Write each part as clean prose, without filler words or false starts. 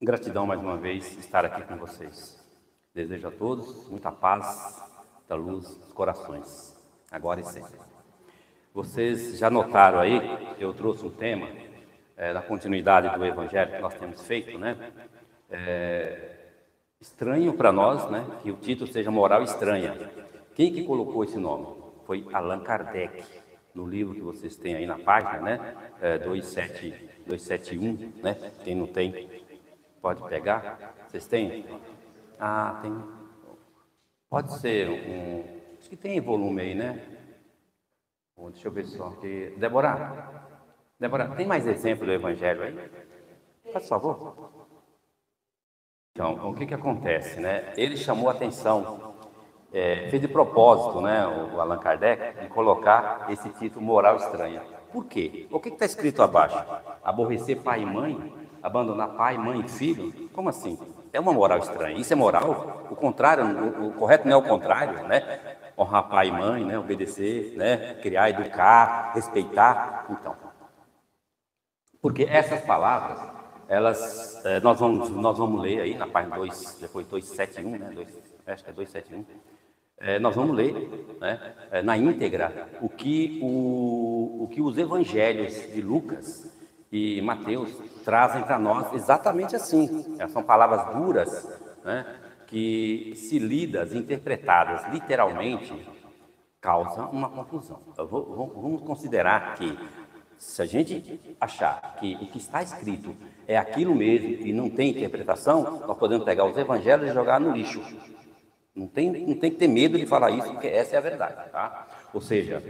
Gratidão mais uma vez estar aqui com vocês. Desejo a todos muita paz, da luz dos corações, agora e sempre. Vocês já notaram aí, eu trouxe um tema na continuidade do evangelho que nós temos feito, né? Estranho para nós, né? Que o título seja Moral Estranha. Quem que colocou esse nome? Foi Allan Kardec, no livro que vocês têm aí na página, né? 271, né? Quem não tem, pode pegar. Vocês têm? Ah, tem. Pode ser acho que tem volume aí, né? Deixa eu ver só aqui. Débora, tem mais exemplo do evangelho aí? Faz favor. Então, o que acontece, né? Ele chamou a atenção, fez de propósito, né, o Allan Kardec, de colocar esse título Moral Estranha. Por quê? O que está escrito abaixo? Aborrecer pai e mãe? Abandonar pai, mãe e filho? Como assim? É uma moral estranha. Isso é moral? O contrário, o correto não é o contrário, né? Honrar pai e mãe, né? Obedecer, né? Criar, educar, respeitar. Então, porque essas palavras, elas, nós vamos ler aí na página 2, depois 271, né? Acho que é 271. Nós vamos ler, né, na íntegra o que os evangelhos de Lucas e Mateus trazem para nós exatamente assim. São palavras duras, né, que, se lidas, interpretadas literalmente, causam uma confusão. Vamos considerar que, se a gente achar que o que está escrito é aquilo mesmo e não tem interpretação, nós podemos pegar os evangelhos e jogar no lixo. Não tem que ter medo de falar isso, porque essa é a verdade, tá? Ou seja,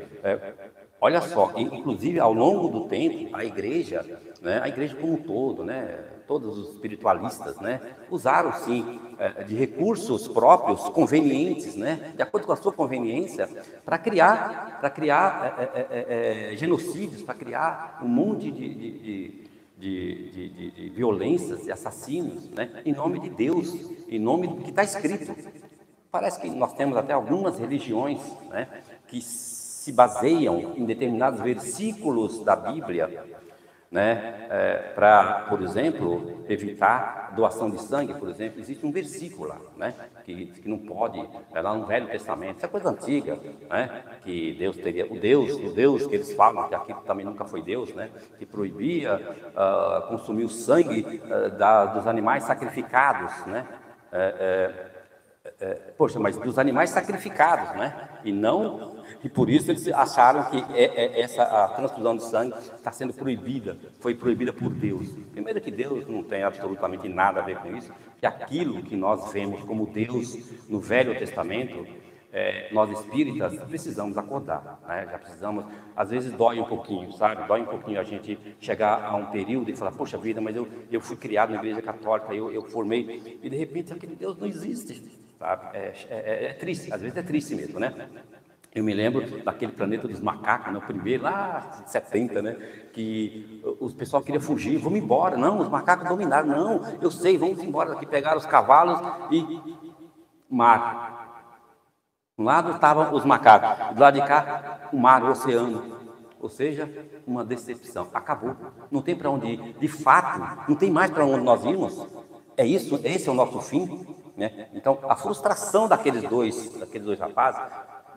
olha só, inclusive ao longo do tempo, a igreja, né, a igreja como um todo, né, todos os espiritualistas, né, usaram sim de recursos próprios, convenientes, né, de acordo com a sua conveniência, para criar genocídios, para criar um monte de violências e assassinos, né, em nome de Deus, em nome do que está escrito. Parece que nós temos até algumas religiões, né, que se baseiam em determinados versículos da Bíblia, né, para, por exemplo, evitar doação de sangue, por exemplo. Existe um versículo lá, né, que não pode, lá no Velho Testamento, isso é coisa antiga, né, que Deus teria, o Deus que eles falam, que aquilo também nunca foi Deus, né, que proibia consumir o sangue dos animais sacrificados, né, poxa, mas dos animais sacrificados, né? E por isso eles acharam que a transfusão de sangue está sendo proibida, foi proibida por Deus. Primeiro que Deus não tem absolutamente nada a ver com isso, que aquilo que nós vemos como Deus no Velho Testamento, nós espíritas precisamos acordar, né? Já precisamos, às vezes dói um pouquinho, sabe? Dói um pouquinho a gente chegar a um período e falar, poxa vida, mas eu fui criado na igreja católica, eu formei, e de repente aquele Deus não existe. Sabe? É triste, às vezes é triste mesmo, né? Eu me lembro daquele Planeta dos Macacos, né? O primeiro, lá, 70, né? Que o pessoal queria fugir, vamos embora. Não, os macacos dominaram. Não, eu sei, vamos embora daqui. Pegaram os cavalos e mar. De um lado estavam os macacos, do lado de cá, o mar, o oceano. Ou seja, uma decepção. Acabou. Não tem para onde ir. De fato, não tem mais para onde nós irmos. É isso, esse é o nosso fim. Né? Então, a frustração daqueles dois rapazes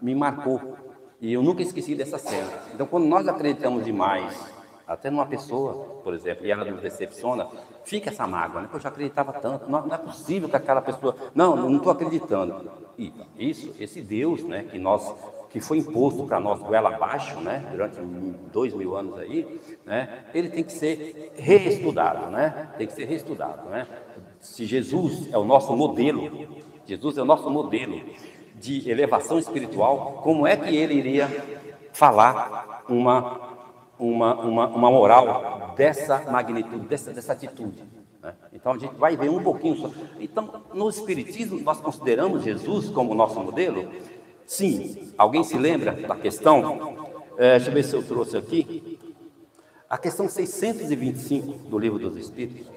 me marcou. E eu nunca esqueci dessa cena. Então, quando nós acreditamos demais, até numa pessoa, por exemplo, e ela nos decepciona, fica essa mágoa, né? Poxa, eu acreditava tanto, não é possível que aquela pessoa... Não estou acreditando. E esse Deus, né, que foi imposto para nós goela abaixo, né, durante 2000 anos aí, né, ele tem que ser reestudado, né? Tem que ser reestudado, né? Se Jesus é o nosso modelo de elevação espiritual, como é que ele iria falar uma moral dessa magnitude, dessa atitude? Né? Então a gente vai ver um pouquinho só. Então, no Espiritismo, nós consideramos Jesus como nosso modelo? Sim. Alguém se lembra da questão? Deixa eu ver se eu trouxe aqui. A questão 625 do Livro dos Espíritos.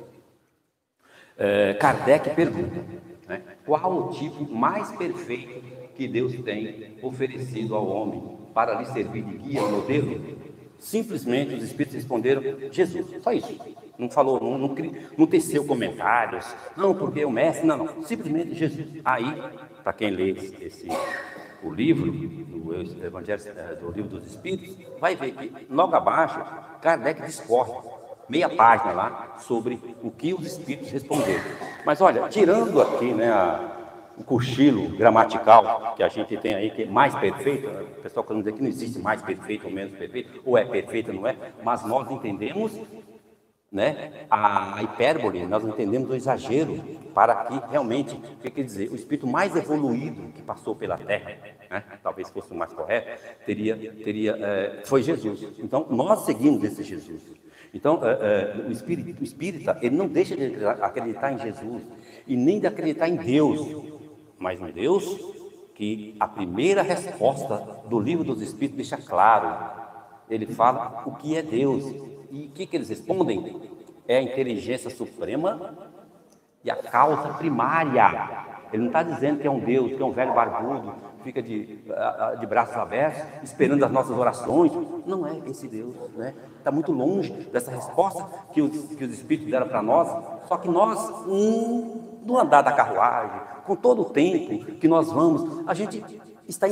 Kardec pergunta, né, qual o tipo mais perfeito que Deus tem oferecido ao homem para lhe servir de guia, modelo? Simplesmente os espíritos responderam Jesus, só isso. Não falou, não teceu comentários, não, porque o mestre, não, simplesmente Jesus. Aí, para quem lê o livro, do Evangelho, do Livro dos Espíritos, vai ver que logo abaixo, Kardec discorre, meia página lá, sobre o que os espíritos responderam. Mas olha, tirando aqui, né, o cochilo gramatical que a gente tem aí, que é mais perfeito, né? O pessoal quer dizer que não existe mais perfeito ou menos perfeito, ou é perfeito ou não é, mas nós entendemos, né, a hipérbole, nós entendemos o exagero, para que realmente, o que quer dizer, o espírito mais evoluído que passou pela Terra, né, talvez fosse o mais correto, foi Jesus. Então, nós seguimos esse Jesus. Então, o espírita, ele não deixa de acreditar em Jesus, e nem de acreditar em Deus, mas um Deus que a primeira resposta do Livro dos Espíritos deixa claro. Ele fala o que é Deus. E o que eles respondem? É a inteligência suprema e a causa primária. Ele não está dizendo que é um Deus, que é um velho barbudo, fica de braços abertos, esperando as nossas orações. Não é esse Deus, né? Está muito longe dessa resposta que os Espíritos deram para nós. Só que nós, no andar da carruagem, com todo o tempo que nós vamos, a gente está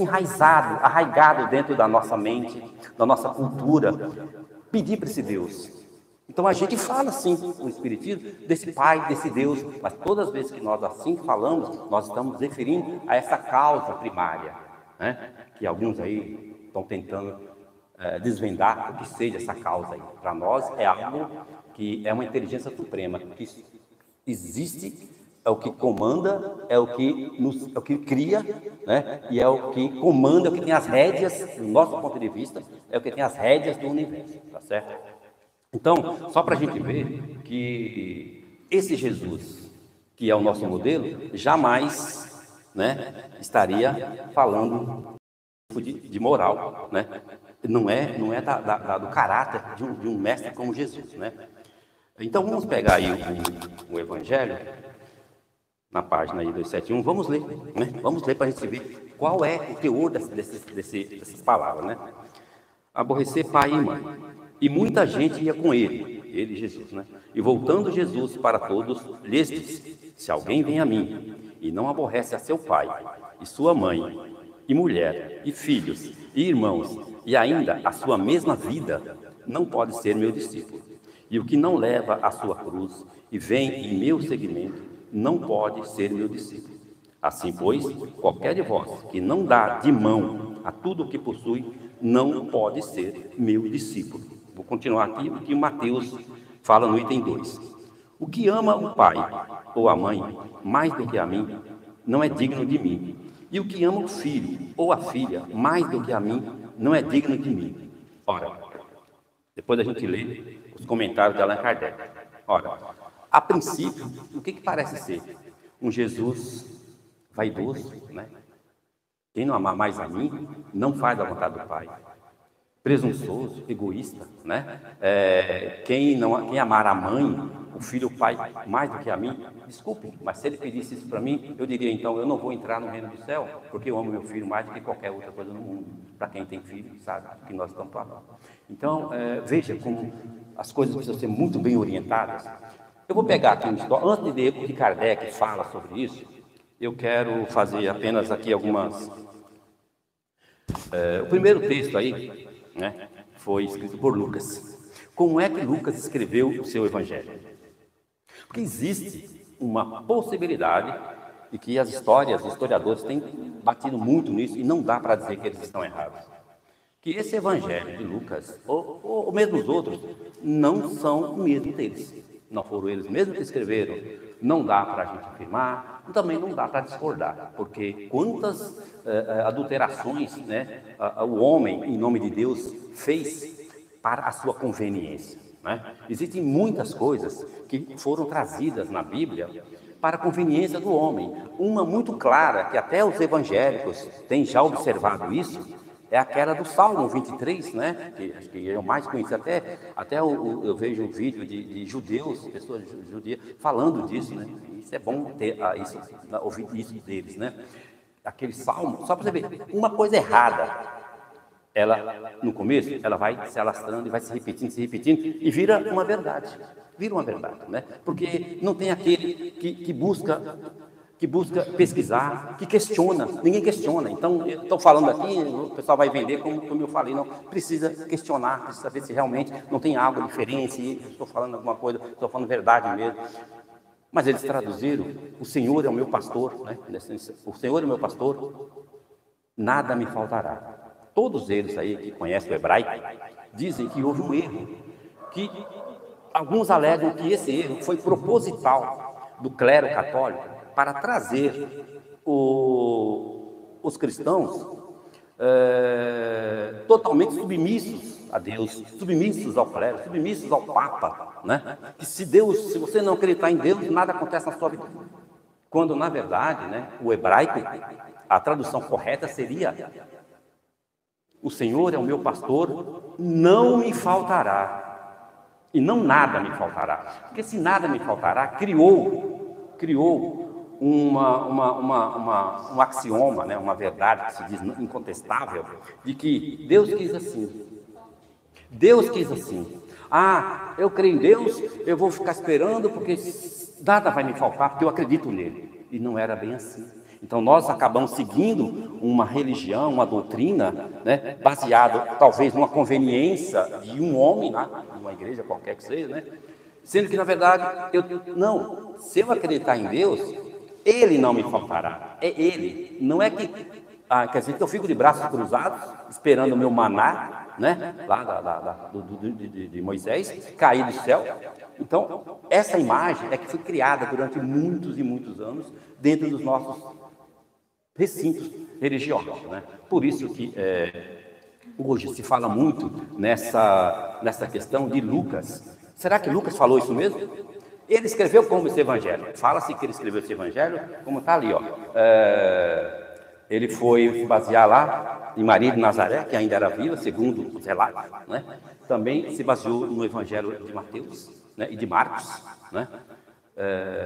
arraigado dentro da nossa mente, da nossa cultura, pedir para esse Deus. Então a gente fala assim, o Espiritismo, desse Pai, desse Deus, mas todas as vezes que nós assim falamos, nós estamos referindo a essa causa primária, né? Que alguns aí estão tentando desvendar o que seja essa causa aí. Para nós é algo que é uma inteligência suprema, que existe, é o que comanda, é o que cria, né? E é o que comanda, é o que tem as rédeas, do nosso ponto de vista, é o que tem as rédeas do universo, tá certo? Então, só para a gente ver que esse Jesus, que é o nosso modelo, jamais, né, estaria falando de moral, né? Não é do caráter de um mestre como Jesus, né? Então, vamos pegar aí o Evangelho, na página aí 271, vamos ler, né? Vamos ler para a gente ver qual é o teor dessas palavras, né? Aborrecer pai e mãe. E muita gente ia com ele Jesus, né? E voltando Jesus para todos, lhes disse: se alguém vem a mim e não aborrece a seu pai, e sua mãe, e mulher, e filhos, e irmãos, e ainda a sua mesma vida, não pode ser meu discípulo. E o que não leva a sua cruz e vem em meu seguimento, não pode ser meu discípulo. Assim, pois, qualquer de vós que não dá de mão a tudo o que possui, não pode ser meu discípulo. Vou continuar aqui o que Mateus fala no item 2. O que ama o pai ou a mãe mais do que a mim, não é digno de mim. E o que ama o filho ou a filha mais do que a mim, não é digno de mim. Ora, depois a gente lê os comentários de Allan Kardec. Ora, a princípio, o que parece ser? Um Jesus vaidoso, né? Quem não amar mais a mim, não faz a vontade do Pai. Presunçoso, egoísta, né? Quem amar a mãe, o filho, o pai, mais do que a mim, desculpe, mas se ele pedisse isso para mim, eu diria então, eu não vou entrar no reino do céu, porque eu amo meu filho mais do que qualquer outra coisa no mundo. Para quem tem filho, sabe que nós estamos falando. Então, veja como as coisas precisam ser muito bem orientadas. Eu vou pegar aqui uma história, antes de ler o que Kardec fala sobre isso, eu quero fazer apenas aqui algumas... o primeiro texto aí, né, foi escrito por Lucas. Como é que Lucas escreveu o seu evangelho? Porque existe uma possibilidade de que os historiadores têm batido muito nisso, e não dá para dizer que eles estão errados. Que esse evangelho de Lucas, ou mesmo os outros, não são o mesmo deles. Não foram eles mesmos que escreveram. Não dá para a gente afirmar, também não dá para discordar, porque quantas adulterações, né, o homem, em nome de Deus, fez para a sua conveniência, né? Existem muitas coisas que foram trazidas na Bíblia para a conveniência do homem. Uma muito clara, que até os evangélicos têm já observado isso, é aquela do Salmo 23, né? Acho que é o mais conhecido. Até eu vejo um vídeo de judeus, pessoas judias, falando disso, né? Isso é bom ter ouvir isso deles, né? Aquele Salmo, só para você ver, uma coisa errada ela, no começo, ela vai se alastrando e vai se repetindo, e vira uma verdade. Vira uma verdade, né? Porque não tem aquele que busca pesquisar, que questiona, ninguém questiona. Então, eu estou falando aqui, o pessoal vai vender como eu falei, não, precisa questionar, precisa saber se realmente não tem algo diferente, se estou falando alguma coisa, estou falando verdade mesmo. Mas eles traduziram, o Senhor é o meu pastor, né? O Senhor é o meu pastor, nada me faltará. Todos eles aí que conhecem o hebraico, dizem que houve um erro, que alguns alegam que esse erro foi proposital do clero católico para trazer os cristãos totalmente submissos a Deus, submissos ao clero, submissos ao Papa, né? Que se você não acreditar em Deus, nada acontece na sua vida. Quando, na verdade, né, o hebraico, a tradução correta seria: o Senhor é o meu pastor, não me faltará. E não nada me faltará. Porque se nada me faltará, criou um axioma, né, uma verdade que se diz incontestável, de que Deus quis assim. Deus quis assim. Ah, eu creio em Deus, eu vou ficar esperando porque nada vai me faltar, porque eu acredito nele. E não era bem assim. Então nós acabamos seguindo uma religião, uma doutrina, né, baseado talvez numa conveniência de um homem, né, de uma igreja qualquer que seja, né, sendo que na verdade, se eu acreditar em Deus, Ele não me faltará, é Ele, não é que, quer dizer que eu fico de braços cruzados, esperando o meu maná, né, lá de Moisés, cair do céu. Então, essa imagem é que foi criada durante muitos e muitos anos dentro dos nossos recintos religiosos, né? Por isso que hoje se fala muito nessa questão de Lucas. Será que Lucas falou isso mesmo? Ele escreveu como esse evangelho? Fala-se que ele escreveu esse evangelho, como está ali, ó. Ele foi se basear lá em Maria de Nazaré, que ainda era viva, segundo os relatos, né? Também se baseou no evangelho de Mateus, né, e de Marcos, né?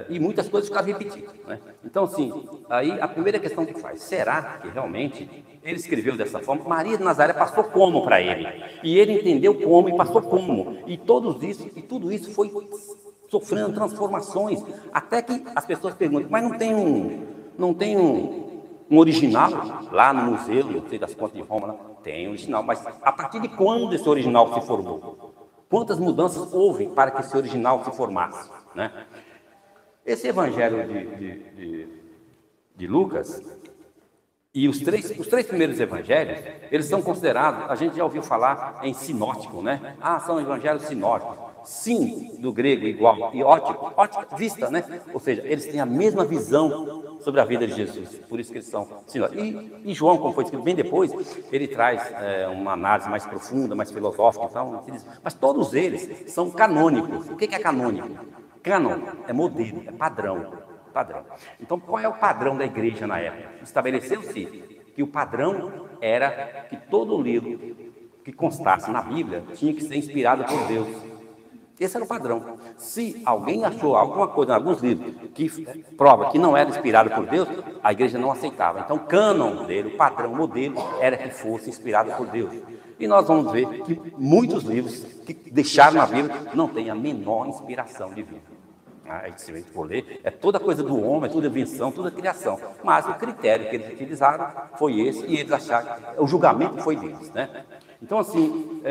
E muitas coisas ficaram repetidas, né? Então, assim, aí a primeira questão que faz: será que realmente ele escreveu dessa forma? Maria de Nazaré passou como para ele? E ele entendeu como e passou como? E tudo isso foi sofrendo transformações, até que as pessoas perguntam: mas não tem um original lá no museu, não sei das contas de Roma, lá? Tem um original, mas a partir de quando esse original se formou? Quantas mudanças houve para que esse original se formasse, né? Esse evangelho de Lucas e os três primeiros evangelhos, eles são considerados, a gente já ouviu falar em sinótico, né? São evangelhos sinóticos. Sim, do grego igual, e ótico, vista, né? Ou seja, eles têm a mesma visão sobre a vida de Jesus, por isso que eles são sinóticos. E João, como foi escrito bem depois, ele traz uma análise mais profunda, mais filosófica, então, mas todos eles são canônicos. O que é canônico? Cânon é modelo, é padrão. Então, qual é o padrão da igreja na época? Estabeleceu-se que o padrão era que todo livro que constasse na Bíblia tinha que ser inspirado por Deus. Esse era o padrão. Se alguém achou alguma coisa em alguns livros que prova que não era inspirado por Deus, a igreja não aceitava. Então, o cânon dele, o padrão, o modelo, era que fosse inspirado por Deus. E nós vamos ver que muitos livros que deixaram na Bíblia não têm a menor inspiração divina. Se a gente for ler, é toda coisa do homem, é toda invenção, toda criação. Mas o critério que eles utilizaram foi esse, e eles acharam, o julgamento foi deles, né? Então, assim,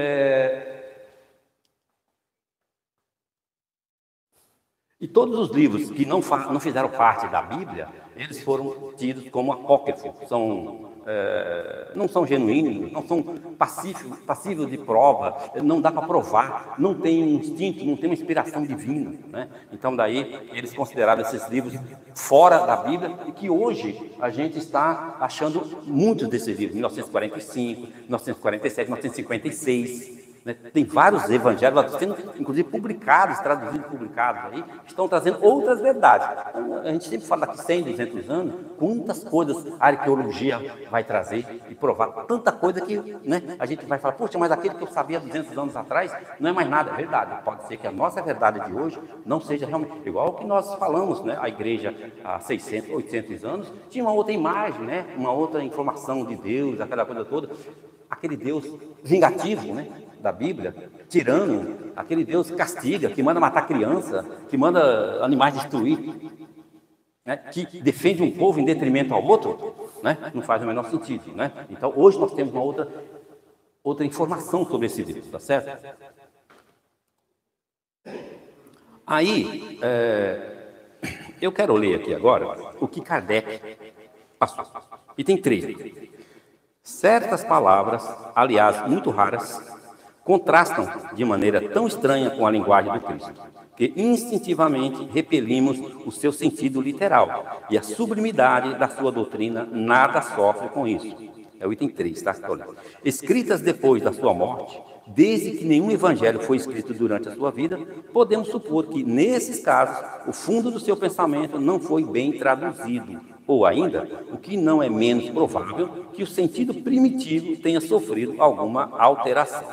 e todos os livros que não fizeram parte da Bíblia, eles foram tidos como apócrifos, não são genuínos, não são passíveis de prova, não dá para provar, não tem um instinto, não tem uma inspiração divina, né? Então daí eles consideraram esses livros fora da Bíblia, e que hoje a gente está achando muitos desses livros, 1945, 1947, 1956, né? Tem vários evangelhos sendo, inclusive, publicados, traduzidos, publicados aí, que estão trazendo outras verdades. A gente sempre fala que 100, 200 anos, quantas coisas a arqueologia vai trazer e provar, tanta coisa que, né, a gente vai falar: poxa, mas aquilo que eu sabia 200 anos atrás não é mais nada. É verdade, pode ser que a nossa verdade de hoje não seja realmente igual ao que nós falamos, né? A igreja há 600, 800 anos tinha uma outra imagem, né? Uma outra informação de Deus, aquela coisa toda. aquele Deus vingativo, né, da Bíblia, tirano, aquele Deus que castiga, que manda matar criança, que manda animais destruir, né, que defende um povo em detrimento ao outro, né, não faz o menor sentido, né? Então, hoje nós temos uma outra informação sobre esse Deus, tá certo? Aí, eu quero ler aqui agora o que Kardec passou. E tem 3. Certas palavras, aliás, muito raras, contrastam de maneira tão estranha com a linguagem do Cristo, que instintivamente repelimos o seu sentido literal, e a sublimidade da sua doutrina nada sofre com isso. É o item 3, tá? Escritas depois da sua morte, desde que nenhum evangelho foi escrito durante a sua vida, podemos supor que, nesses casos, o fundo do seu pensamento não foi bem traduzido, ou ainda, o que não é menos provável, que o sentido primitivo tenha sofrido alguma alteração,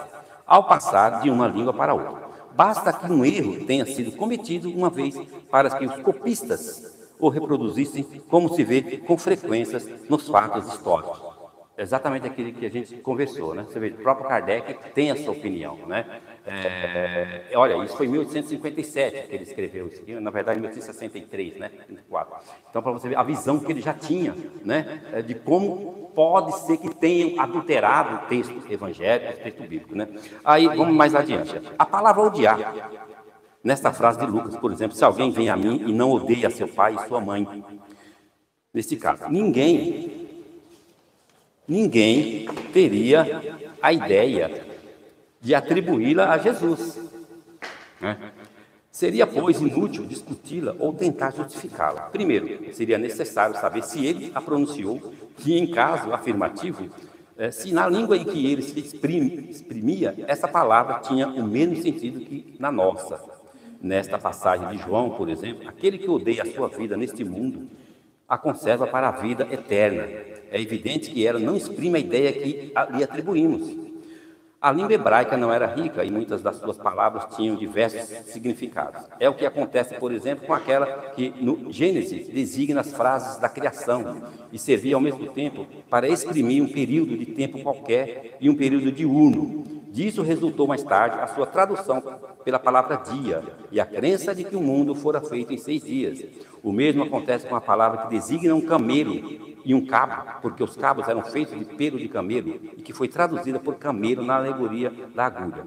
ao passar de uma língua para outra. Basta que um erro tenha sido cometido uma vez para que os copistas o reproduzissem, como se vê com frequência nos fatos históricos. Exatamente aquilo que a gente conversou, né? Você vê, o próprio Kardec tem essa opinião, né? Olha, isso foi em 1857 que ele escreveu isso aqui, na verdade em 1863, né? 24. Então, para você ver a visão que ele já tinha, né? De como pode ser que tenham adulterado o texto evangélico, o texto bíblico, né? Aí, vamos mais adiante. A palavra odiar, nesta frase de Lucas, por exemplo, se alguém vem a mim e não odeia seu pai e sua mãe, nesse caso, ninguém teria a ideia de atribuí-la a Jesus, né? Seria, pois, inútil discuti-la ou tentar justificá-la. Primeiro, seria necessário saber se ele a pronunciou, e em caso afirmativo, se na língua em que ele se exprimia, essa palavra tinha o mesmo sentido que na nossa. Nesta passagem de João, por exemplo, aquele que odeia a sua vida neste mundo, a conserva para a vida eterna. É evidente que ela não exprime a ideia que lhe atribuímos. A língua hebraica não era rica e muitas das suas palavras tinham diversos significados. É o que acontece, por exemplo, com aquela que no Gênesis designa as frases da criação e servia ao mesmo tempo para exprimir um período de tempo qualquer e um período diurno. Disso resultou mais tarde a sua tradução pela palavra dia e a crença de que o mundo fora feito em 6 dias. O mesmo acontece com a palavra que designa um camelo e um cabo, porque os cabos eram feitos de pelo de camelo e que foi traduzida por camelo na alegoria da agulha.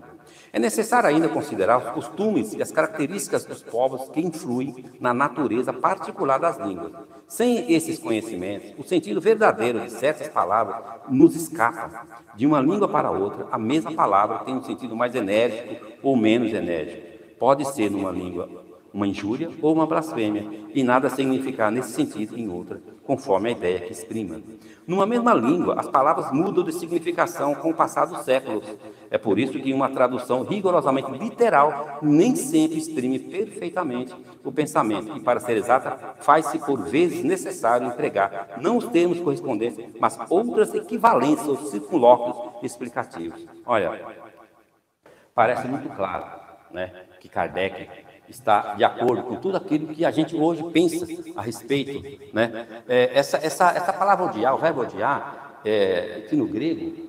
É necessário ainda considerar os costumes e as características dos povos que influem na natureza particular das línguas. Sem esses conhecimentos, o sentido verdadeiro de certas palavras nos escapa. De uma língua para outra, a mesma palavra tem um sentido mais enérgico ou menos enérgico. Pode ser numa língua uma injúria ou uma blasfêmia, e nada significar nesse sentido em outra, conforme a ideia que exprima. Numa mesma língua, as palavras mudam de significação com o passar dos séculos. É por isso que uma tradução rigorosamente literal nem sempre exprime perfeitamente o pensamento, e, para ser exata, faz-se por vezes necessário empregar não os termos correspondentes, mas outras equivalências ou circunlóquios explicativos. Olha, parece muito claro, né, que Kardec está de acordo com tudo aquilo que a gente hoje pensa a respeito, né? Essa palavra odiar, o verbo odiar, que no grego,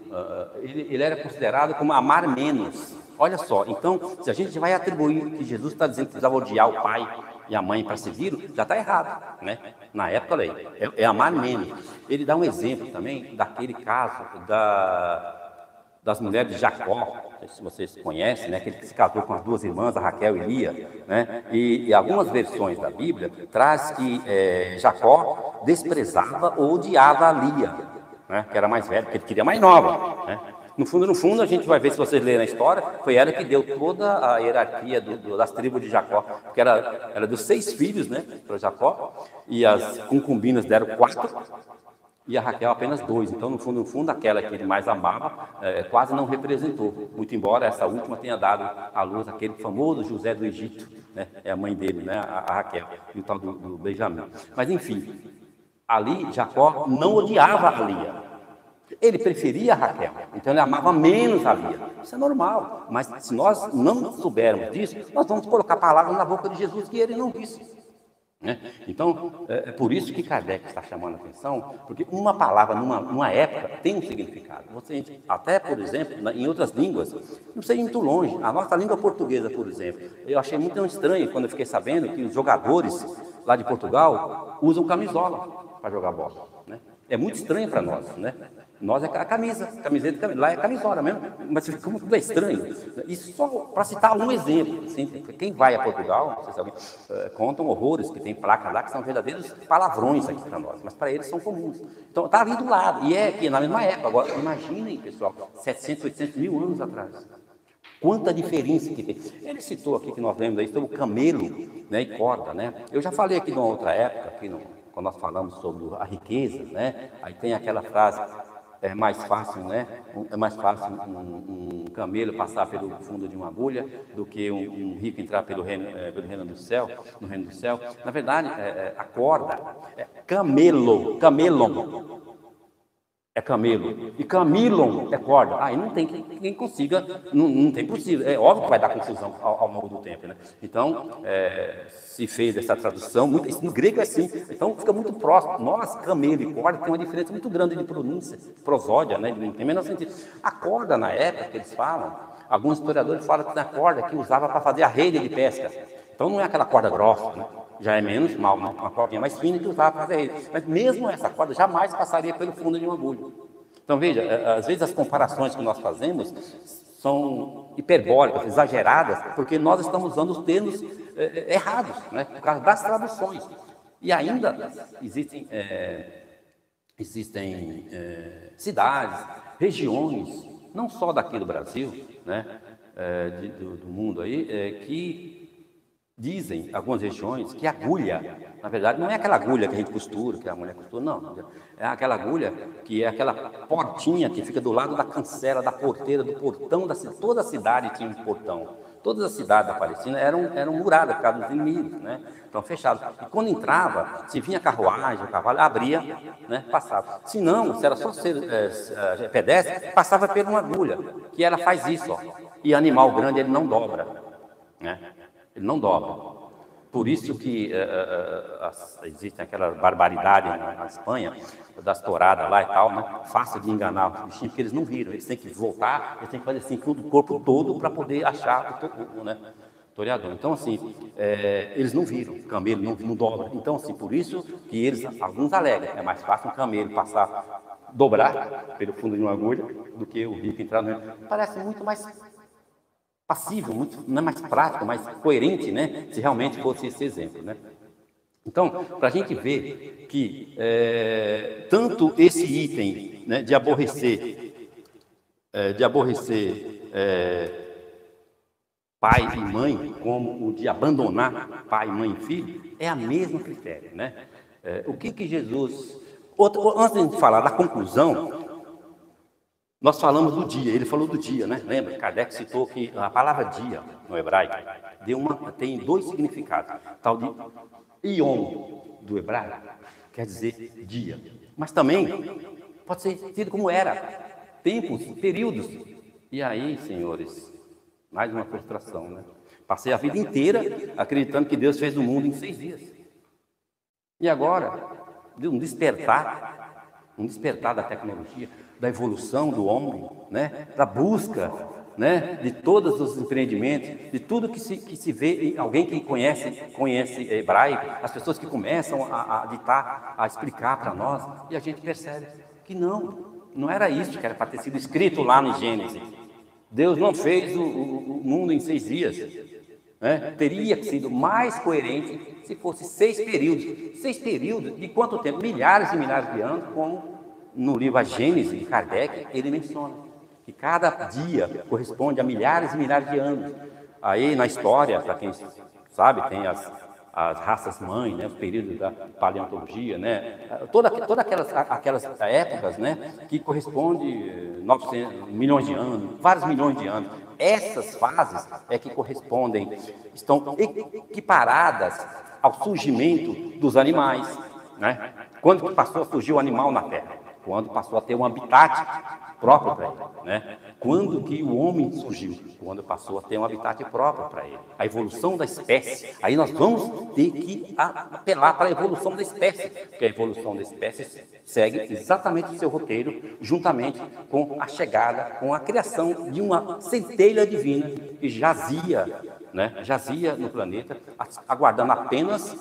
ele era considerado como amar menos. Olha só, então, se a gente vai atribuir que Jesus está dizendo que precisava odiar o pai e a mãe para segui-lo, já está errado, né? Na época, é amar menos. Ele dá um exemplo também daquele caso das mulheres de Jacó, não sei se vocês conhecem, né? Aquele que se casou com as 2 irmãs, a Raquel e Lia, né? E algumas versões da Bíblia traz que Jacó desprezava ou odiava a Lia, né? Que era mais velha, porque ele queria mais nova, né? No fundo, a gente vai ver, se vocês lerem a história, foi ela que deu toda a hierarquia das tribos de Jacó, porque era dos 6 filhos, né, para Jacó, e as concubinas deram 4, e a Raquel apenas 2. Então, no fundo, aquela que ele mais amava quase não representou, muito embora essa última tenha dado à luz aquele famoso José do Egito, né? É a mãe dele, né? A Raquel, e o tal do Benjamim. Mas, enfim, ali Jacó não odiava a Lia. Ele preferia a Raquel, então ele amava menos a Lia. Isso é normal, mas se nós não soubermos disso, nós vamos colocar palavras na boca de Jesus que ele não disse. né? Então, é por isso que Kardec está chamando a atenção, porque uma palavra numa época tem um significado. Você, até, por exemplo, em outras línguas, não sei muito longe, a nossa língua portuguesa, por exemplo, eu achei muito estranho quando eu fiquei sabendo que os jogadores lá de Portugal usam camisola para jogar bola, né? É muito estranho para nós, né? Nós é a camiseta, lá é camisola mesmo, mas como tudo é estranho. Isso só para citar um exemplo. Assim, quem vai a Portugal, não sei se alguém, contam horrores, que tem placas lá que são verdadeiros palavrões aqui para nós, mas para eles são comuns. Então está ali do lado, e é aqui na mesma época. Agora, imaginem, pessoal, 700, 800 mil anos atrás. Quanta diferença que tem. Ele citou aqui que nós lemos aí sobre o camelo, né, e corda, né? Eu já falei aqui numa outra época, quando nós falamos sobre a riqueza, né? Aí tem aquela frase, é mais fácil, né? É mais fácil um camelo passar pelo fundo de uma agulha do que um rico entrar pelo reino do céu, no reino do céu. Na verdade, a corda é camelon. É camelo. E camilon é corda. Aí não tem quem consiga, não tem possível. É óbvio que vai dar confusão ao longo do tempo, né? Então, se fez essa tradução, no grego é assim, então fica muito próximo. Nós, camelo e corda, tem uma diferença muito grande de pronúncia, prosódia, né? Não tem o menor sentido. A corda, na época que eles falam, alguns historiadores falam que na corda que usava para fazer a rede de pesca. Então não é aquela corda grossa, né? Já é menos mal, né? Uma cordinha mais fina que usava para fazer rede. Mas mesmo essa corda jamais passaria pelo fundo de uma agulha. Então veja, às vezes as comparações que nós fazemos são hiperbólicas, exageradas, porque nós estamos usando os termos errados, né? Por causa das traduções. E ainda existem cidades, regiões, não só daqui do Brasil, né? Do mundo aí, que dizem, algumas regiões, que agulha, na verdade, não é aquela agulha que a gente costura, que a mulher costura, não. É aquela agulha que é aquela portinha que fica do lado da cancela, da porteira, do portão da cidade. Toda a cidade tinha um portão. Todas as cidades da Palestina eram muradas por causa dos inimigos, né? Então, fechadas. E quando entrava, se vinha carruagem, o cavalo, abria, né? Passava. Se não, se era só pedestre, passava por uma agulha, que ela faz isso, ó. E animal grande, ele não dobra, né? Ele não dobra. Por isso que existe aquela barbaridade na Espanha, das touradas lá e tal, né? Fácil de enganar os bichinhos, porque eles não viram. Eles têm que voltar, eles têm que fazer assim com o corpo todo para poder achar o né? Toreador. Então, assim, eles não viram, o camelo não dobra. Então, assim, por isso que alguns alegam, é mais fácil um camelo dobrar pelo fundo de uma agulha do que o rico entrar no... Parece muito mais passível, não é mais prático, mais coerente, né? Se realmente fosse esse exemplo, né? Então, para a gente ver que tanto esse item, né, de aborrecer pai e mãe, como o de abandonar pai, mãe e filho, é a mesma critério, né? O que Jesus... Antes de falar da conclusão, nós falamos do dia, ele falou do dia, né? Lembra? Kardec citou que a palavra dia, no hebraico, tem dois significados. Tal de Yom, do hebraico, quer dizer dia. Mas também pode ser tido como era, tempos, períodos. E aí, senhores, mais uma frustração, né? Passei a vida inteira acreditando que Deus fez o mundo em 6 dias. E agora, deu um despertar da tecnologia, da evolução do homem, né? Da busca, né? De todos os empreendimentos, de tudo que se vê em alguém que conhece hebraico, as pessoas que começam a ditar, a explicar para nós, e a gente percebe que não era isso que era para ter sido escrito lá no Gênesis. Deus não fez o mundo em 6 dias, né? Teria sido mais coerente se fosse 6 períodos. 6 períodos de quanto tempo? Milhares e milhares de anos, como no livro A Gênese, de Kardec, ele menciona que cada dia corresponde a milhares e milhares de anos. Aí, na história, para quem sabe, tem as raças mães, né, os períodos da paleontologia, né, todas aquelas épocas, né, que corresponde 900 milhões de anos, vários milhões de anos. Essas fases é que correspondem, estão equiparadas ao surgimento dos animais, né? Quando que passou a surgir o animal na Terra? Quando passou a ter um habitat próprio para ele, né? Quando que o homem surgiu? Quando passou a ter um habitat próprio para ele. A evolução da espécie. Aí nós vamos ter que apelar para a evolução da espécie, porque a evolução da espécie segue exatamente o seu roteiro, juntamente com a chegada, com a criação de uma centelha divina que jazia, né? Jazia no planeta, aguardando apenas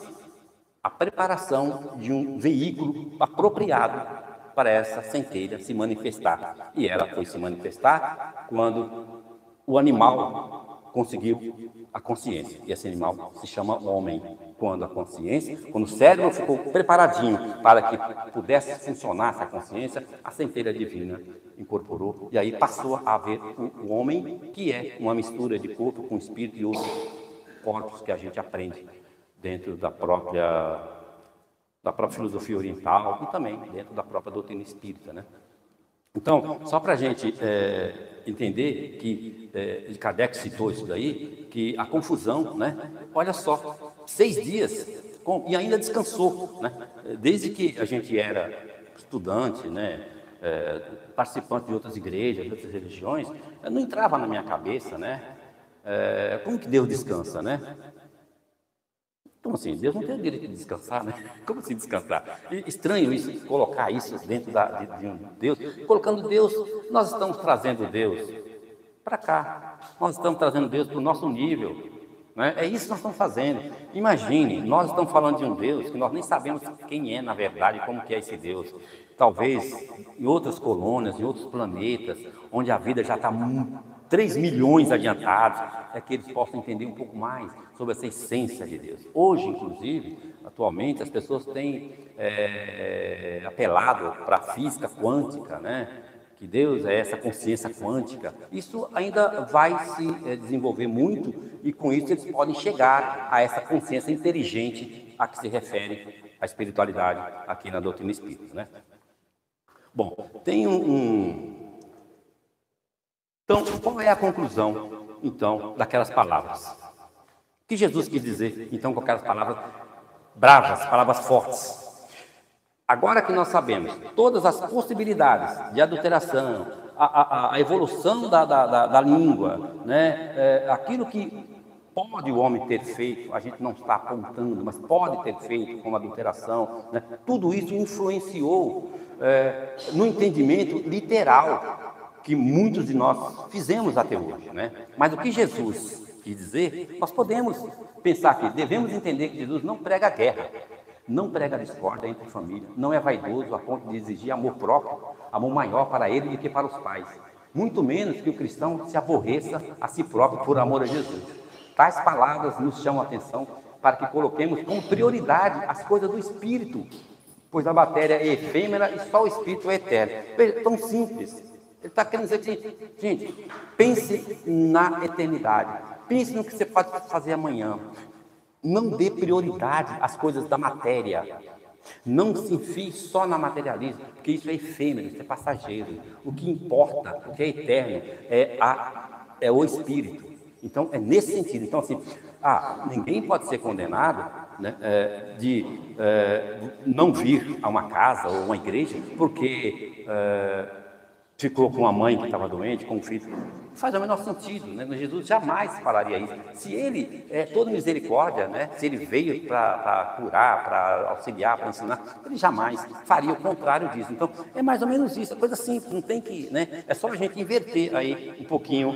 a preparação de um veículo apropriado para essa centelha se manifestar. E ela foi se manifestar quando o animal conseguiu a consciência. E esse animal se chama homem. Quando a consciência, quando o cérebro ficou preparadinho para que pudesse funcionar essa consciência, a centelha divina incorporou. E aí passou a haver o homem, que é uma mistura de corpo com espírito e outros corpos que a gente aprende dentro da própria filosofia oriental e também dentro da própria doutrina espírita, né? Então, só para a gente entender que Kardec citou isso daí, que a confusão, né? Olha só, 6 dias e ainda descansou, né? Desde que a gente era estudante, né? Participante de outras igrejas, de outras religiões, não entrava na minha cabeça, né? Como que Deus descansa, né? Como assim? Deus não tem o direito de descansar, né? Como assim descansar? Estranho isso, colocar isso dentro de um Deus. Colocando Deus, nós estamos trazendo Deus para cá. Nós estamos trazendo Deus para o nosso nível, né? É isso que nós estamos fazendo. Imagine, nós estamos falando de um Deus que nós nem sabemos quem é, na verdade, como que é esse Deus. Talvez em outras colônias, em outros planetas, onde a vida já está 3 milhões adiantados, é que eles possam entender um pouco mais sobre essa essência de Deus. Hoje, inclusive, atualmente, as pessoas têm apelado para a física quântica, né? Que Deus é essa consciência quântica. Isso ainda vai se desenvolver muito e, com isso, eles podem chegar a essa consciência inteligente a que se refere a espiritualidade aqui na doutrina espírita, né? Bom, tem Então, qual é a conclusão, então, daquelas palavras? O que Jesus quis dizer, então, com aquelas palavras bravas, palavras fortes? Agora que nós sabemos todas as possibilidades de adulteração, a evolução da língua, né? Aquilo que pode o homem ter feito, a gente não está apontando, mas pode ter feito como adulteração, né? Tudo isso influenciou no entendimento literal que muitos de nós fizemos até hoje, né? Mas o que Jesus quis dizer, nós podemos pensar que devemos entender que Jesus não prega guerra, não prega discórdia entre a família, não é vaidoso a ponto de exigir amor próprio, amor maior para ele do que para os pais, muito menos que o cristão se aborreça a si próprio por amor a Jesus. Tais palavras nos chamam a atenção para que coloquemos como prioridade as coisas do Espírito, pois a matéria é efêmera e só o Espírito é eterno. Veja, tão simples. Ele está querendo dizer que, gente, pense na eternidade. Pense no que você pode fazer amanhã. Não dê prioridade às coisas da matéria. Não se enfie só na materialismo, porque isso é efêmero, isso é passageiro. O que importa, o que é eterno, é o Espírito. Então, é nesse sentido. Então, assim, ninguém pode ser condenado, né, de não vir a uma casa ou uma igreja, porque ficou com a mãe que estava doente, com um filho. Não faz o menor sentido, né? Jesus jamais falaria isso. Se ele é todo misericórdia, né? Se ele veio para curar, para auxiliar, para ensinar, ele jamais faria o contrário disso. Então, é mais ou menos isso, é coisa simples, não tem que, né? É só a gente inverter aí um pouquinho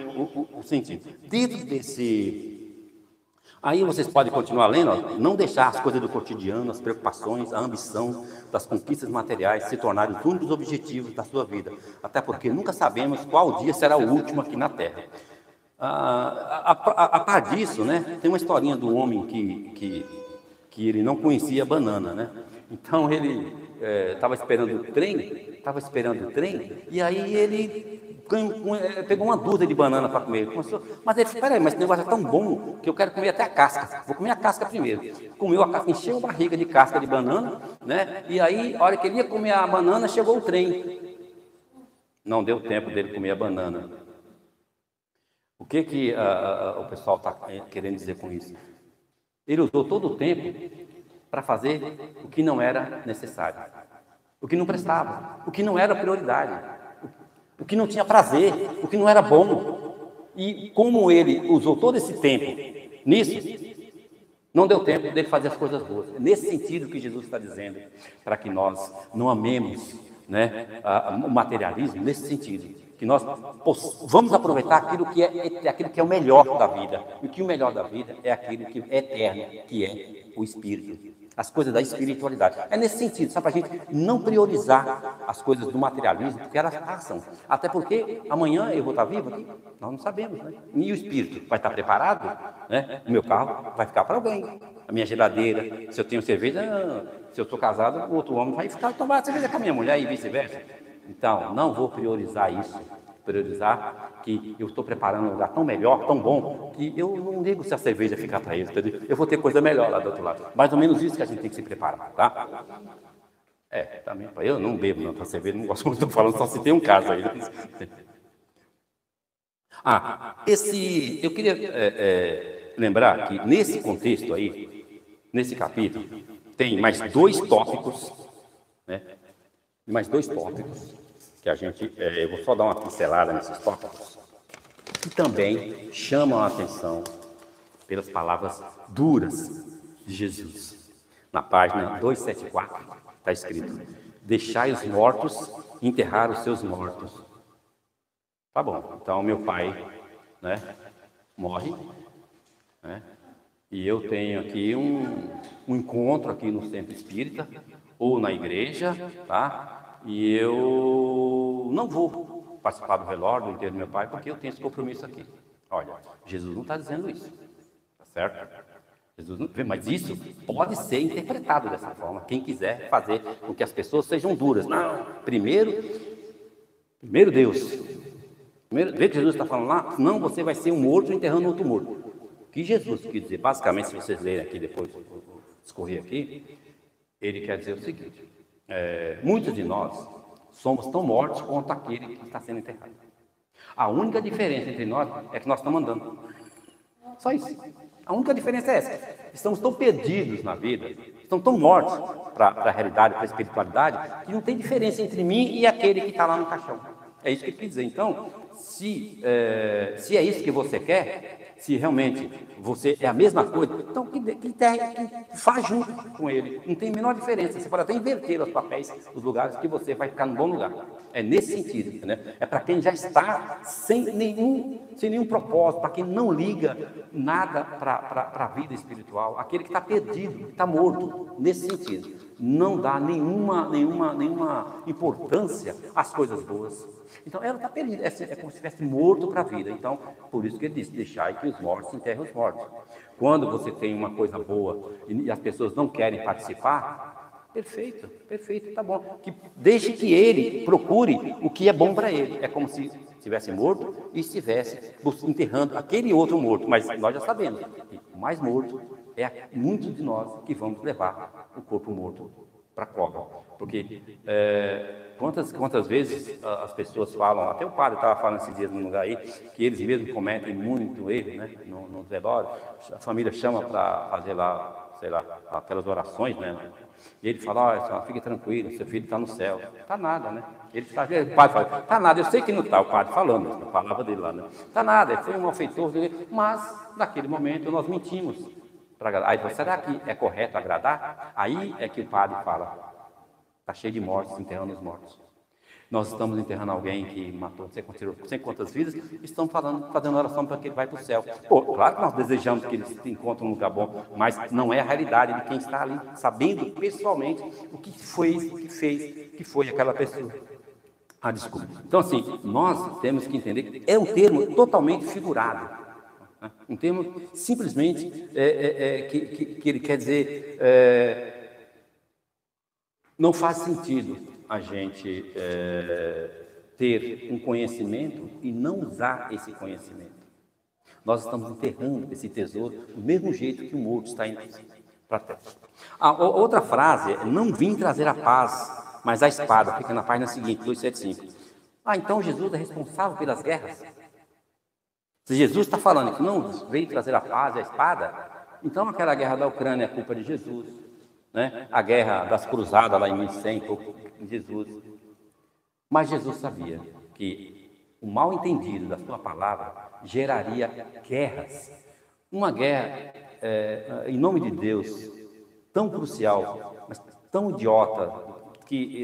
o sentido. Dentro desse... Aí vocês podem continuar lendo, ó, não deixar as coisas do cotidiano, as preocupações, a ambição das conquistas materiais se tornarem os únicos objetivos da sua vida, até porque nunca sabemos qual dia será o último aqui na Terra. A par disso, né, tem uma historinha do homem que ele não conhecia banana, né? Então ele estava esperando o trem, e aí ele pegou uma dúzia de banana para comer. Mas ele disse, peraí, mas esse negócio é tão bom que eu quero comer até a casca. Vou comer a casca primeiro. Comeu a casca, encheu a barriga de casca de banana, né? E aí, a hora que ele ia comer a banana, chegou o trem. Não deu tempo dele comer a banana. O que o pessoal está querendo dizer com isso? Ele usou todo o tempo para fazer o que não era necessário. o que não prestava, o que não era prioridade, o que não tinha prazer, o que não era bom. E como ele usou todo esse tempo nisso, não deu tempo dele fazer as coisas boas. É nesse sentido que Jesus está dizendo, para que nós não amemos, né, o materialismo, nesse sentido, que nós vamos aproveitar aquilo que é o melhor da vida. E que o melhor da vida é aquilo que é eterno, que é o Espírito, as coisas da espiritualidade. É nesse sentido, sabe, para a gente não priorizar as coisas do materialismo, porque elas passam. Até porque amanhã eu vou estar vivo aqui, nós não sabemos, né? E o Espírito vai estar preparado, né? O meu carro vai ficar para alguém, a minha geladeira, se eu tenho cerveja, se eu estou casado, o outro homem vai ficar tomar cerveja com a minha mulher e vice-versa. Então, não vou priorizar isso. Priorizar que eu estou preparando um lugar tão melhor, tão bom, que eu não ligo se a cerveja ficar para eles, entendeu? Eu vou ter coisa melhor lá do outro lado. Mais ou menos isso que a gente tem que se preparar, tá? Também, eu não bebo não, para cerveja, não gosto muito, estou falando só se tem um caso aí. Eu queria lembrar que nesse contexto aí, nesse capítulo, tem mais dois tópicos, né? Mais dois tópicos que a gente, eu vou só dar uma pincelada nesses tópicos, que também chamam a atenção pelas palavras duras de Jesus. Na página 274 está escrito: deixai os mortos enterrar os seus mortos. Tá bom, então meu pai, né, morre, né, e eu tenho aqui um encontro aqui no centro espírita, ou na igreja, tá? E eu não vou participar do velório, do enterro do meu pai, porque eu tenho esse compromisso aqui. Olha, Jesus não está dizendo isso, tá certo? Jesus não, mas isso pode ser interpretado dessa forma. Quem quiser fazer com que as pessoas sejam duras. Não, primeiro Deus. Primeiro, vê que Jesus está falando lá, não, você vai ser um morto enterrando outro morto. O que Jesus quis dizer, basicamente, se vocês lerem aqui depois, escorrer aqui, ele quer dizer o seguinte: muitos de nós somos tão mortos quanto aquele que está sendo enterrado. A única diferença entre nós é que nós estamos andando. Só isso. A única diferença é essa. Estamos tão perdidos na vida, estamos tão mortos para a realidade, para a espiritualidade, que não tem diferença entre mim e aquele que está lá no caixão. É isso que ele quer dizer. Então, se é isso que você quer, se realmente você é a mesma coisa, então que faz junto com ele. Não tem a menor diferença. Você pode até inverter os papéis, os lugares, que você vai ficar no bom lugar. É nesse sentido, né? É para quem já está sem nenhum propósito, para quem não liga nada para a vida espiritual, aquele que está perdido, que está morto, nesse sentido. Não dá nenhuma importância às coisas boas. Então, ela está perdida, é como se estivesse morto para a vida. Então, por isso que ele disse: deixai que os mortos enterrem os mortos. Quando você tem uma coisa boa e as pessoas não querem participar, perfeito, tá bom. Deixe que ele procure o que é bom para ele. É como se estivesse morto e estivesse enterrando aquele outro morto. Mas nós já sabemos que o mais morto é muitos de nós que vamos levar o corpo morto para a cova. Porque quantas vezes as pessoas falam, até o padre estava falando esses dias num lugar aí, que eles mesmos cometem muito erro, né, no velório. A família chama para fazer lá, sei lá, aquelas orações, né? E ele fala: olha, fique tranquilo, seu filho está no céu. Está nada, né? O padre fala: está nada, eu sei que não está, o padre falando, a palavra dele lá, né? Está nada, foi um malfeitor dele, mas naquele momento nós mentimos. Aí, será que é correto agradar? Aí é que o padre fala: está cheio de mortos, enterrando os mortos. Nós estamos enterrando alguém que matou não sei quantas vidas, estamos fazendo oração para que ele vá para o céu. Pô, claro que nós desejamos que ele se encontre um lugar bom, mas não é a realidade de quem está ali, sabendo pessoalmente o que fez, que foi aquela pessoa. Desculpa. Então, assim, nós temos que entender que é um termo totalmente figurado. Um termo simplesmente que ele quer dizer, não faz sentido a gente ter um conhecimento e não usar esse conhecimento. Nós estamos enterrando esse tesouro do mesmo jeito que o morto está indo para a terra. Outra frase é: não vim trazer a paz, mas a espada. Fica na página seguinte, 275. Então Jesus é responsável pelas guerras? Se Jesus está falando que não veio trazer a paz e a espada, então aquela guerra da Ucrânia é culpa de Jesus. né? A guerra das cruzadas lá em 1100, com Jesus. Mas Jesus sabia que o mal entendido da sua palavra geraria guerras. Uma guerra, em nome de Deus, tão crucial, mas tão idiota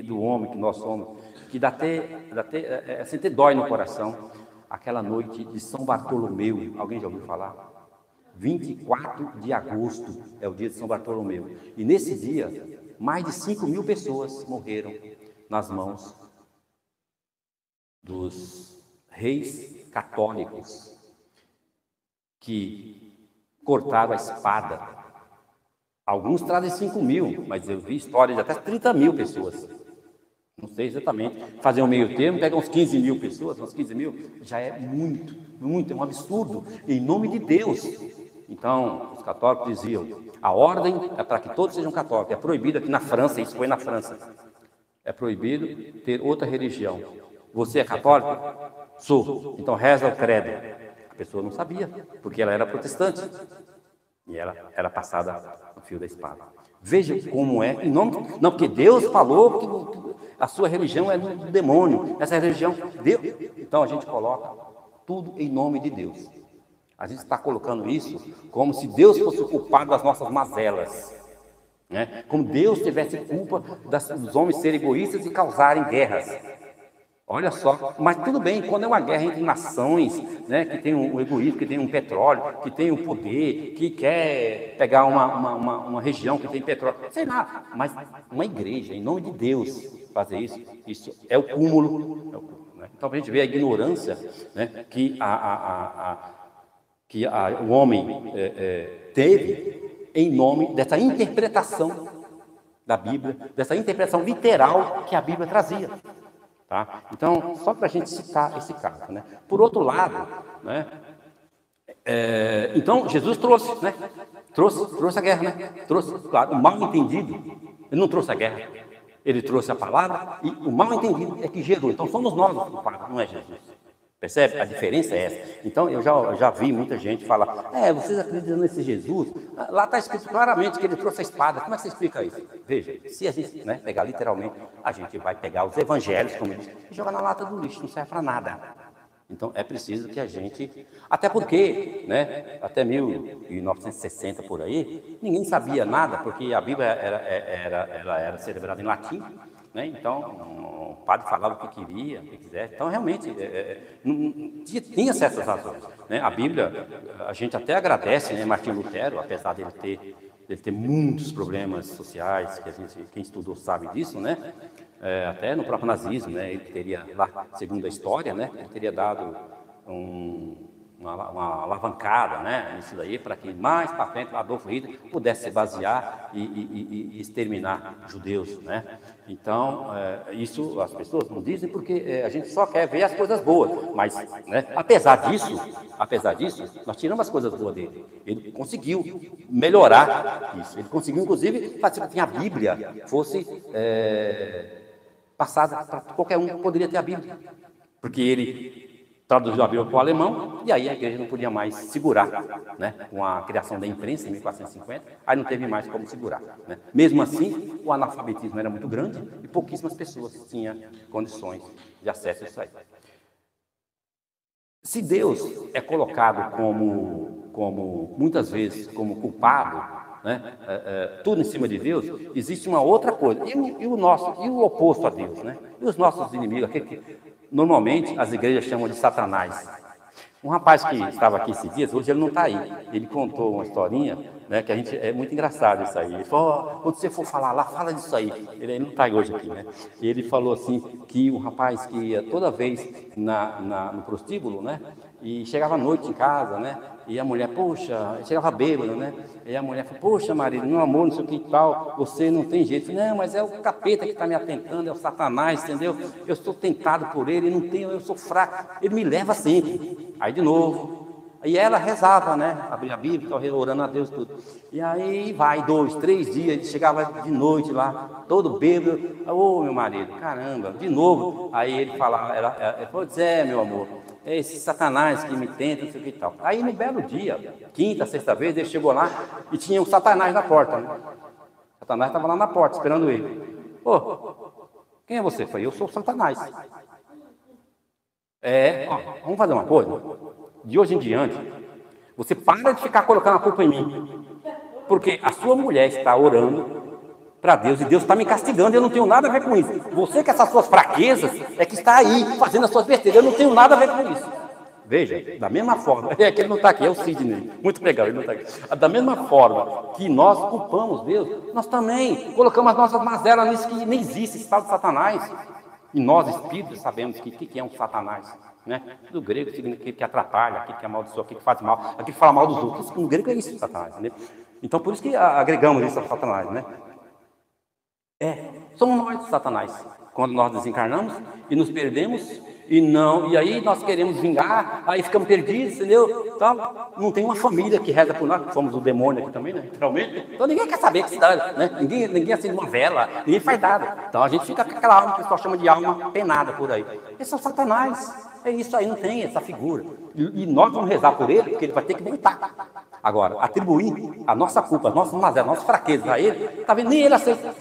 do homem que nós somos, que dá até assim, até dói no coração. Aquela noite de São Bartolomeu, alguém já ouviu falar? 24 de agosto é o dia de São Bartolomeu. E nesse dia, mais de 5.000 pessoas morreram nas mãos dos reis católicos que cortaram a espada. Alguns trazem 5.000, mas eu vi histórias de até 30.000 pessoas. Não sei exatamente. Fazer um meio termo, pega uns 15.000 pessoas, uns 15.000, já é muito, é um absurdo, em nome de Deus. Então, os católicos diziam, a ordem é para que todos sejam católicos. É proibido aqui na França, isso foi na França. É proibido ter outra religião. Você é católico? Sou. Então reza o credo. A pessoa não sabia, porque ela era protestante. E ela era passada no fio da espada. Veja como é, em nome... Não, porque Deus falou que a sua religião é do demônio. Essa religião, Deus... Então a gente coloca tudo em nome de Deus. A gente está colocando isso como se Deus fosse o culpado das nossas mazelas. Né? Como Deus tivesse culpa dos homens serem egoístas e causarem guerras. Olha só, mas tudo bem, quando é uma guerra entre nações, né, que tem um egoísmo, que tem um petróleo, que tem um poder, que quer pegar uma região que tem petróleo, sei lá, mas uma igreja, em nome de Deus, fazer isso é o cúmulo. Né? Então a gente vê a ignorância, né, que o homem teve em nome dessa interpretação da Bíblia, dessa interpretação literal que a Bíblia trazia. Tá? Então, só para a gente citar esse caso. Né? Por outro lado, né, então Jesus trouxe a guerra, né? Trouxe, claro, o mal entendido. Ele não trouxe a guerra, ele trouxe a palavra e o mal entendido é que gerou. Então somos nós os culpados, não é Jesus. Percebe? A diferença é essa. Então, eu já vi muita gente falar, vocês acreditam nesse Jesus? Lá está escrito claramente que ele trouxe a espada. Como é que você explica isso? Veja, se a gente pegar literalmente, a gente vai pegar os evangelhos, como ele diz, e jogar na lata do lixo, não serve para nada. Então, é preciso que a gente... Até porque, né, até 1960 por aí, ninguém sabia nada, porque a Bíblia era celebrada em latim, né? Então... O padre falava o que queria, o que quisesse. Então, realmente, tinha certas razões. Né? A Bíblia, a gente até agradece, né, Martinho Lutero, apesar dele ter muitos problemas sociais, que quem estudou sabe disso, né? Até no próprio nazismo, né? Ele teria, lá, segundo a história, né, ele teria dado uma alavancada, né, nisso daí, para que mais para frente Adolf Hitler pudesse se basear e exterminar judeus, né? Então, isso as pessoas não dizem porque a gente só quer ver as coisas boas, mas, né, apesar disso, nós tiramos as coisas boas dele. Ele conseguiu melhorar isso, ele conseguiu, inclusive, fazer com que a Bíblia fosse passada para qualquer um que poderia ter a Bíblia, porque ele traduziu a Bíblia para o alemão, e aí a igreja não podia mais segurar, né, com a criação da imprensa em 1450, aí não teve mais como segurar. Né? Mesmo assim, o analfabetismo era muito grande e pouquíssimas pessoas tinham condições de acesso a isso aí. Se Deus é colocado como muitas vezes, como culpado, né, tudo em cima de Deus, existe uma outra coisa, e o oposto a Deus, né? E os nossos inimigos, normalmente as igrejas chamam de Satanás. Um rapaz que estava aqui esses dias, hoje ele não está aí, ele contou uma historinha, né, que é muito engraçado isso aí. Ele falou, quando você for falar lá, fala disso aí. Ele não está hoje aqui, né? E ele falou assim, que um rapaz que ia toda vez no prostíbulo, né, e chegava à noite em casa, né, e a mulher, poxa, chegava bêbado, né, e a mulher falou, poxa marido, meu amor, não sei o que e tal, você não tem jeito. Não, mas é o capeta que está me atentando, é o Satanás, entendeu? Eu sou tentado por ele, eu sou fraco, ele me leva sempre. Aí de novo, aí ela rezava, né, abria a Bíblia, orando a Deus tudo. E aí vai 2, 3 dias, ele chegava de noite lá, todo bêbado, ô meu marido, caramba, de novo. Aí ele falava, ele falou, meu amor, é esse Satanás que me tenta, não sei o que e tal. Aí no belo dia, quinta, sexta vez, ele chegou lá e tinha um Satanás na porta, né? Satanás estava lá na porta, esperando ele. Ô, quem é você? Eu falei, eu sou Satanás. Vamos fazer uma coisa? De hoje em diante, você para de ficar colocando a culpa em mim. Porque a sua mulher está orando para Deus e Deus está me castigando, eu não tenho nada a ver com isso. Você com essas suas fraquezas é que está aí fazendo as suas besteiras, eu não tenho nada a ver com isso. Veja, da mesma forma, que ele não está aqui, é o Sidney, muito legal, ele não está aqui. Da mesma forma que nós culpamos Deus, nós também colocamos as nossas mazelas nisso que nem existe, esse tal de Satanás. E nós, espíritos, sabemos que é um Satanás. Né? Do grego significa aquele que atrapalha, aquele que amaldiçoa, aquele que faz mal, aquele que fala mal dos outros. No grego é isso, Satanás. Né? Então, por isso que agregamos isso a Satanás. Né? Somos nós, Satanás. Quando nós desencarnamos e nos perdemos, e aí nós queremos vingar, aí ficamos perdidos, entendeu? Então, não tem uma família que reza por nós, somos o demônio aqui também, né? Literalmente. Então ninguém quer saber que se dá, né? Ninguém acende uma vela, ninguém faz nada. Então a gente fica com aquela alma que o pessoal chama de alma penada por aí. Esse é o Satanás. É isso aí, não tem essa figura. E nós vamos rezar por ele, porque ele vai ter que voltar. Agora, atribuir a nossa culpa, as nossas mazelas, as nossas fraquezas a ele, está vendo? Nem ele aceita.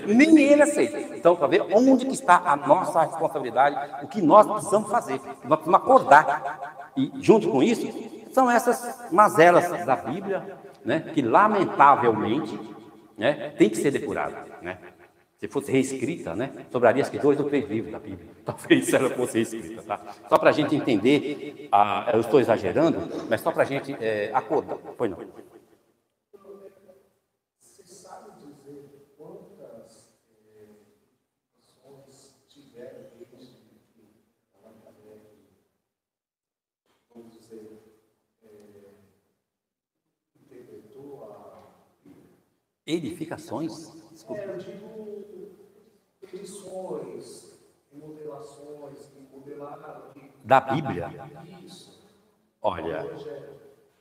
Nem ele aceita. Então, está vendo onde que está a nossa responsabilidade, o que nós precisamos fazer. Nós precisamos acordar. E, junto com isso, são essas mazelas da Bíblia, né, que, lamentavelmente, né, tem que ser depurada. Né? Se fosse reescrita, né, sobraria acho que 2 ou 3 livros da Bíblia. Talvez ela fosse reescrita. Tá? Só para a gente entender, eu estou exagerando, mas só para a gente acordar. Pois não. Você sabe dizer quantas ações tiveram desde que ela vamos dizer, interpretou a... Edificações? Eu digo edições, remodelações, remodelaram... Da Bíblia? Isso. Olha,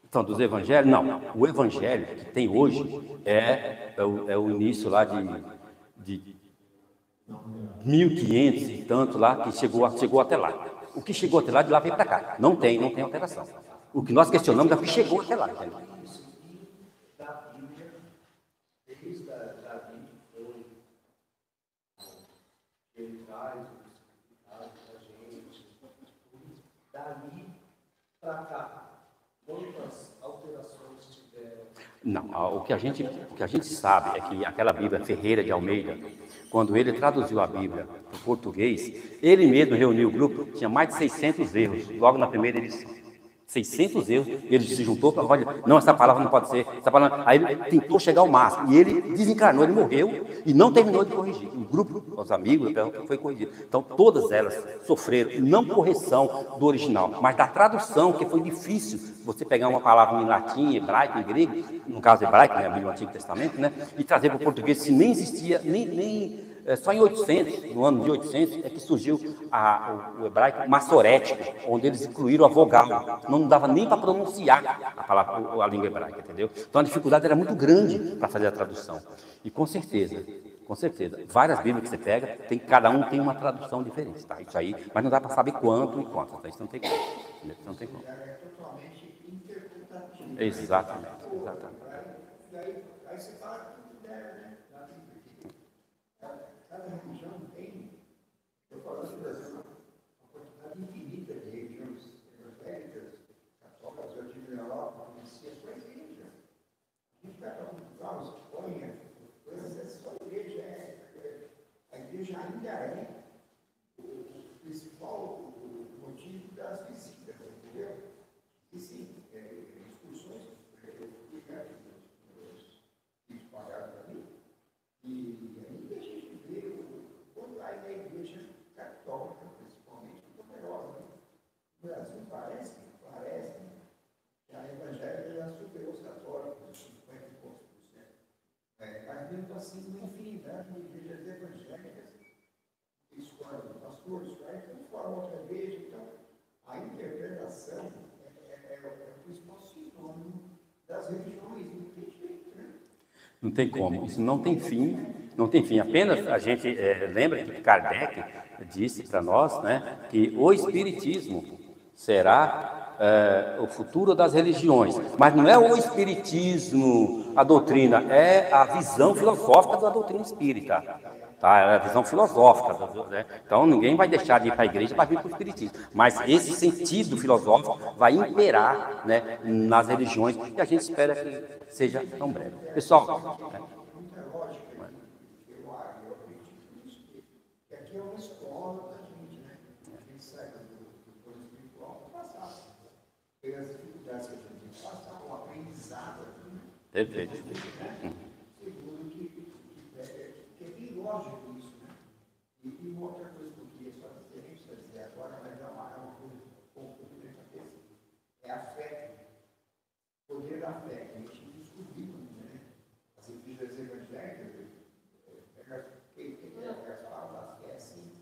então, dos evangelhos? Não, o evangelho que tem hoje é o início lá de 1500 e tanto lá, que chegou até lá. O que chegou até lá, de lá veio para cá. Não tem alteração. O que nós questionamos é o que chegou até lá. Entendeu? Da Bíblia, desde Davi, foi ele traz o significado para a gente, dali para cá, quantas alterações tiveram? Não, o que a gente sabe é que aquela Bíblia Ferreira de Almeida, quando ele traduziu a Bíblia para o português, ele mesmo reuniu o grupo, tinha mais de 600 erros, logo na primeira edição. 600 erros, ele se juntou para olha, não, essa palavra não pode ser, essa palavra... Aí ele tentou chegar ao máximo, e ele desencarnou, ele morreu e não terminou de corrigir. O grupo, os amigos, foi corrigido. Então, todas elas sofreram, não correção do original, mas da tradução, que foi difícil você pegar uma palavra em latim, hebraico, em grego, no caso hebraico, né, a Bíblia do Antigo Testamento, né, e trazer para o português, se nem existia, só em 800, no ano de 800, é que surgiu o hebraico massorético, onde eles incluíram a vogal. Não dava nem para pronunciar a língua hebraica, entendeu? Então a dificuldade era muito grande para fazer a tradução. E com certeza, várias Bíblias que você pega, cada um tem uma tradução diferente, tá? Isso aí, mas não dá para saber quanto e quantas, tá? Isso não tem como. Isso não tem como. É totalmente interpretativo. Exatamente. Aí você fala tudo né? Cada religião tem, eu falo assim, por exemplo, uma quantidade infinita de religiões evangélicas, católicas, eu tive na Europa, conheci as suas igrejas. A gente vai para Portugal, Espanha, coisas assim, só a igreja a igreja ainda é o principal motivo das visitas, entendeu? E sim, excursões, isso pagaram para mim, e ainda a gente vê quando a igreja católica, principalmente, poderosa. No Brasil parece que a evangélica já superou os católicos, 50 e poucos por cento. Mas mesmo assim, uma infinidade de igrejas evangélicas, escola do pastor, aí forma outra igreja, então a interpretação é o principal sinônimo das religiões, não tem jeito, né? Não tem como, isso não tem fim, não tem fim. Apenas a gente lembra que Kardec disse para nós, né, que o Espiritismo será o futuro das religiões, mas não é o espiritismo, a doutrina, é a visão filosófica da doutrina espírita. Tá? É a visão filosófica, né? Então ninguém vai deixar de ir para a igreja para vir para o espiritismo, mas esse sentido filosófico vai imperar, né, nas religiões, e a gente espera que seja tão breve. Pessoal, muita lógica, eu acredito nisso, que aqui é uma escola da gente, né? A gente sai do plano espiritual para passar pelas dificuldades que a gente tem que passar, o aprendizado aqui, né? perfeito. Segundo que é bem lógico isso, né? E uma outra coisa que eu queria só dizer agora, mas é uma coisa um pouco na cabeça, é a fé, o poder da fé, que a gente descobriu, né? As igrejas evangélicas, as palavras fé, assim,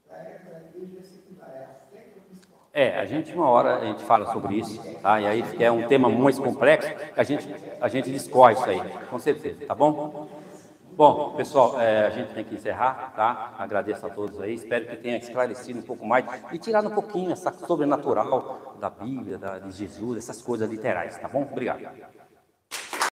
para a igreja secular, é a fé que é o principal. A gente uma hora a gente fala sobre isso, tá? E aí é um tema mais complexo, a gente discorre isso aí, com certeza, tá bom? Bom, pessoal, a gente tem que encerrar, tá? Agradeço a todos aí, espero que tenha esclarecido um pouco mais e tirado um pouquinho essa sobrenatural da Bíblia, de Jesus, essas coisas literais, tá bom? Obrigado.